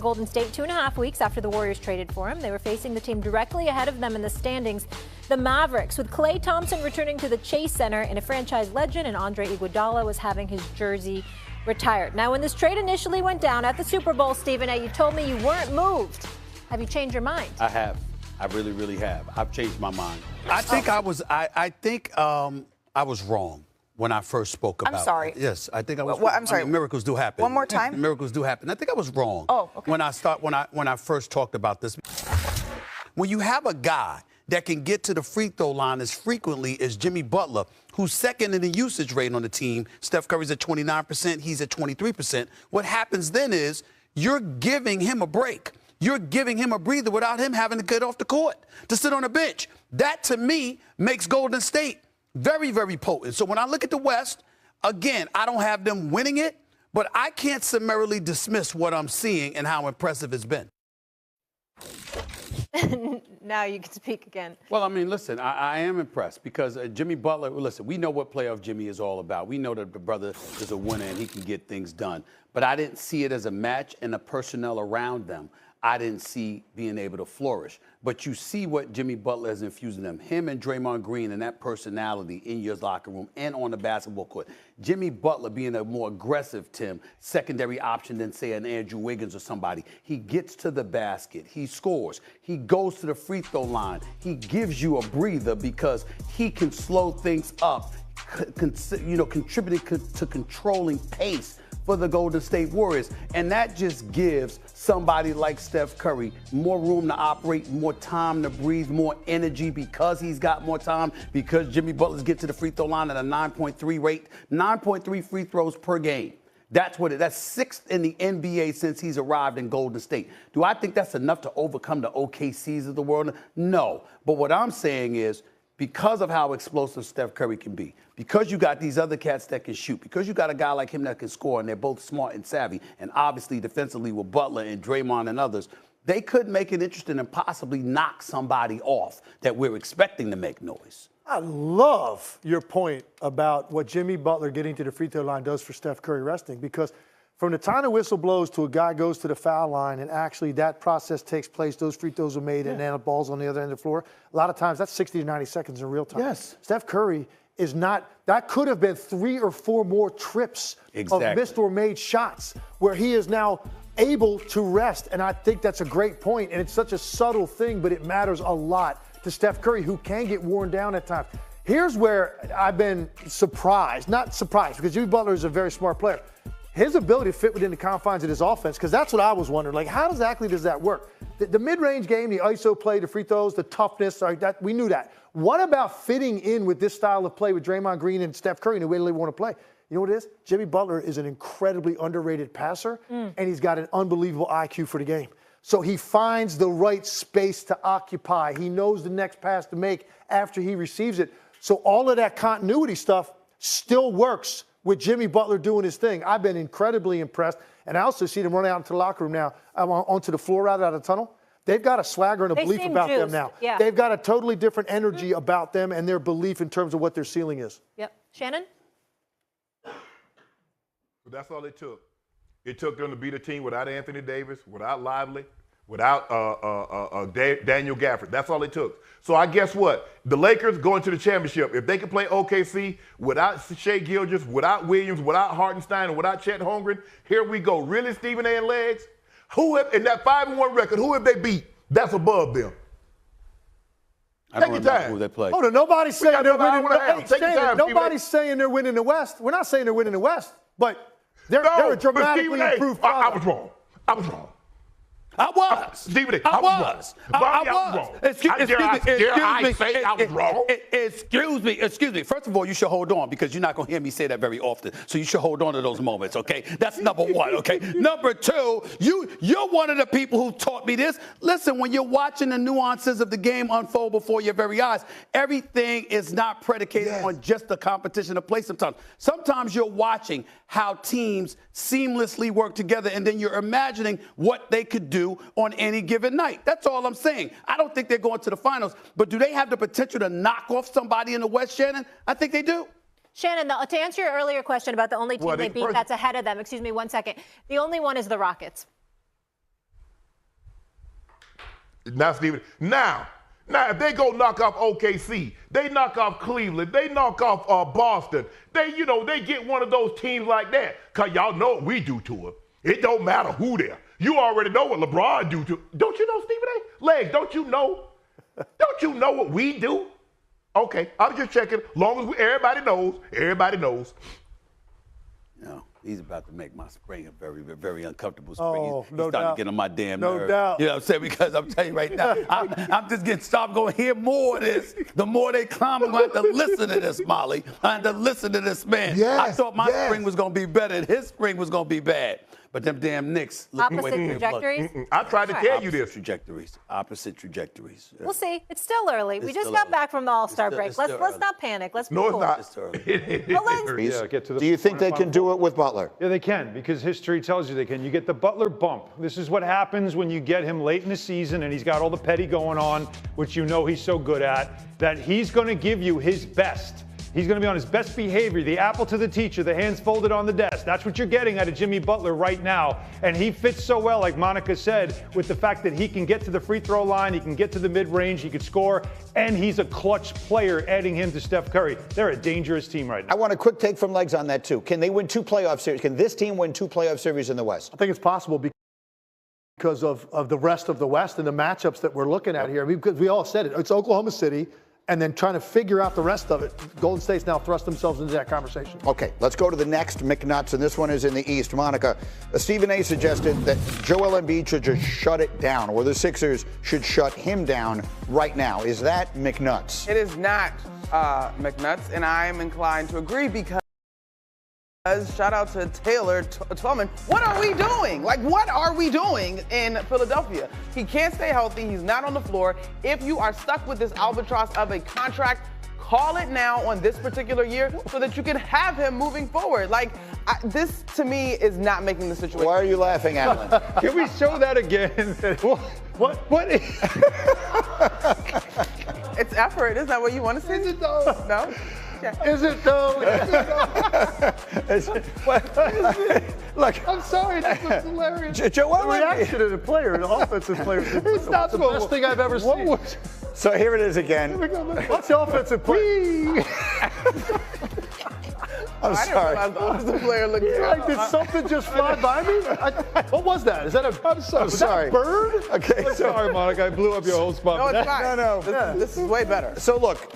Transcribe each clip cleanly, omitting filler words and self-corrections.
Golden State 2.5 weeks after the Warriors traded for him. They were facing the team directly ahead of them in the standings, the Mavericks, with Klay Thompson returning to the Chase Center, and a franchise legend, and Andre Iguodala was having his jersey retired. Now, when this trade initially went down at the Super Bowl, Stephen A., you told me you weren't moved. Have you changed your mind? I have. I really, really have. I've changed my mind. I think I was wrong when I first spoke about it. I'm sorry. Yes, I think I was. I'm sorry. I mean, miracles do happen. One more time. Miracles do happen. I think I was wrong. Oh, okay. When I first talked about this. When you have a guy that can get to the free throw line as frequently as Jimmy Butler, who's second in the usage rate on the team, Steph Curry's at 29%, he's at 23%. What happens then is you're giving him a break. You're giving him a breather without him having to get off the court, to sit on the bench. That, to me, makes Golden State very, very potent. So when I look at the West, again, I don't have them winning it, but I can't summarily dismiss what I'm seeing and how impressive it's been. Now you can speak again. Well, I mean, listen, I am impressed because Jimmy Butler, listen, we know what playoff Jimmy is all about. We know that the brother is a winner and he can get things done. But I didn't see it as a match and the personnel around them. I didn't see being able to flourish. But you see what Jimmy Butler has infused in them. Him and Draymond Green and that personality in your locker room and on the basketball court. Jimmy Butler being a more aggressive, Tim, secondary option than, say, an Andrew Wiggins or somebody. He gets to the basket. He scores. He goes to the free throw line. He gives you a breather because he can slow things up, contributing to controlling pace for the Golden State Warriors. And that just gives somebody like Steph Curry more room to operate, more time to breathe, more energy because he's got more time, because Jimmy Butler's get to the free throw line at a 9.3 rate, 9.3 free throws per game. That's sixth in the NBA since he's arrived in Golden State. Do I think that's enough to overcome the OKCs of the world? No. But what I'm saying is, because of how explosive Steph Curry can be, because you got these other cats that can shoot, because you got a guy like him that can score, and they're both smart and savvy, and obviously defensively with Butler and Draymond and others, they could make it interesting and possibly knock somebody off that we're expecting to make noise. I love your point about what Jimmy Butler getting to the free throw line does for Steph Curry resting, because from the time the whistle blows to a guy goes to the foul line and actually that process takes place, those free throws are made, and then the ball's on the other end of the floor, a lot of times that's 60 to 90 seconds in real time. Yes. Steph Curry is not – that could have been 3 or 4 more trips of missed or made shots where he is now able to rest, and I think that's a great point, and it's such a subtle thing, but it matters a lot to Steph Curry, who can get worn down at times. Here's where I've been surprised – not surprised, because Jimmy Butler is a very smart player. His ability to fit within the confines of his offense, because that's what I was wondering. Like, how exactly does that work? The mid-range game, the ISO play, the free throws, the toughness, we knew that. What about fitting in with this style of play with Draymond Green and Steph Curry and the way they want to play? You know what it is? Jimmy Butler is an incredibly underrated passer, and he's got an unbelievable IQ for the game. So he finds the right space to occupy. He knows the next pass to make after he receives it. So all of that continuity stuff still works with Jimmy Butler doing his thing. I've been incredibly impressed. And I also see them running out into the locker room now, onto the floor rather, out of the tunnel. They've got a swagger and a belief about them now. Yeah. They've got a totally different energy about them and their belief in terms of what their ceiling is. Yep. Shannon? That's all it took. It took them to beat a team without Anthony Davis, without Lively, without Daniel Gafford. That's all it took. So I guess what? The Lakers going to the championship. If they can play OKC without Shai Gilgeous, without Williams, without Hartenstein, and without Chet Holmgren, here we go. Really, Stephen A. and Legs? In that 5-1 record, who have they beat? That's above them. Take your time. Who they play. Hold on, nobody's saying they're winning. Nobody's saying they're winning the West. We're not saying they're winning the West, but they're a dramatically improved product. I was wrong. I was wrong. I was. Stephen A. I was. Excuse me. First of all, you should hold on, because you're not going to hear me say that very often. So you should hold on to those moments, okay? That's number one, okay? Number two, you're one of the people who taught me this. Listen, when you're watching the nuances of the game unfold before your very eyes, everything is not predicated on just the competition of play sometimes. Sometimes you're watching how teams seamlessly work together, and then you're imagining what they could do on any given night. That's all I'm saying. I don't think they're going to the finals, but do they have the potential to knock off somebody in the West, Shannon? I think they do. Shannon, to answer your earlier question about the only team they beat that's ahead of them, excuse me 1 second, the only one is the Rockets. Not Stephen. Now, if they go knock off OKC, they knock off Cleveland, they knock off Boston, they get one of those teams like that, because y'all know what we do to them. It don't matter who they're. You already know what LeBron do to. Don't you know, Stephen A? Legs, don't you know? Don't you know what we do? Okay, I'm just checking. As long as everybody knows. He's about to make my spring a very, very uncomfortable spring. Oh, he's no starting doubt. to get on my damn No nerve. doubt. You know what I'm saying? Because I'm telling you right now, I'm just getting stopped going to hear more of this. The more they climb, I'm going to have to listen to this, Molly. I have to listen to this man. Yes, I thought my yes. spring was going to be better and his spring was going to be bad. But them damn Knicks. Opposite trajectories? I tried to tell you this. Opposite trajectories. We'll see. It's still early. We just still got early. back from the All-Star It's break. still Let's early. not panic. Let's be No, cool. it's It's not. early. Well, Yeah, get to the Do you think they can do it with Butler? Yeah, they can, because history tells you they can. You get the Butler bump. This is what happens when you get him late in the season and he's got all the petty going on, which you know he's so good at, that he's going to give you his best. He's going to be on his best behavior, the apple to the teacher, the hands folded on the desk. That's what you're getting out of Jimmy Butler right now. And he fits so well, like Monica said, with the fact that he can get to the free throw line, he can get to the mid-range, he can score, and he's a clutch player, adding him to Steph Curry. They're a dangerous team right now. I want a quick take from Legs on that, too. Can they win 2 playoff series? Can this team win 2 playoff series in the West? I think it's possible because of the rest of the West and the matchups that we're looking at here. I mean, because we all said it. It's Oklahoma City, and then trying to figure out the rest of it. Golden State's now thrust themselves into that conversation. Okay, let's go to the next McNuts, and this one is in the East. Monica, Stephen A. suggested that Joel Embiid should just shut it down, or the Sixers should shut him down right now. Is that McNuts? It is not McNuts, and I am inclined to agree because shout out to Taylor Twellman. What are we doing? Like, what are we doing in Philadelphia? He can't stay healthy. He's not on the floor. If you are stuck with this albatross of a contract, call it now on this particular year so that you can have him moving forward. Like, this to me is not making the situation. Why are you laughing, Alan? Can we show that again? What is It's effort. Isn't that what you want to see? Is it though? No? Okay. Is it though? Look, I'm sorry, that was hilarious. Joel The reaction of the player, the offensive player. It's not the best thing I've ever seen. So here it is again. What's the offensive play? I'm sorry. I didn't realize the offensive player looked Like, did something just fly by me? What was that? Is that a? I'm so was sorry. That a bird? Okay, so, Sorry, Monica, I blew up your whole spot. No, but it's that- fine. No. This is way better. so look,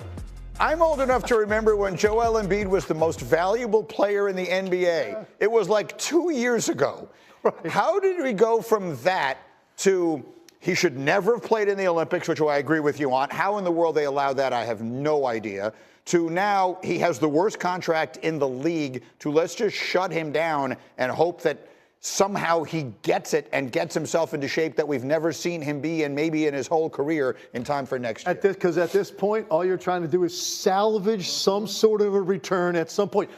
I'm old enough to remember when Joel Embiid was the most valuable player in the NBA. Yeah. It was like 2 years ago. Right. How did we go from that to he should never have played in the Olympics, which I agree with you on. How in the world they allowed that, I have no idea. To now he has the worst contract in the league, to let's just shut him down and hope that somehow he gets it and gets himself into shape that we've never seen him be in maybe in his whole career in time for next year. Because at this point, all you're trying to do is salvage some sort of a return at some point.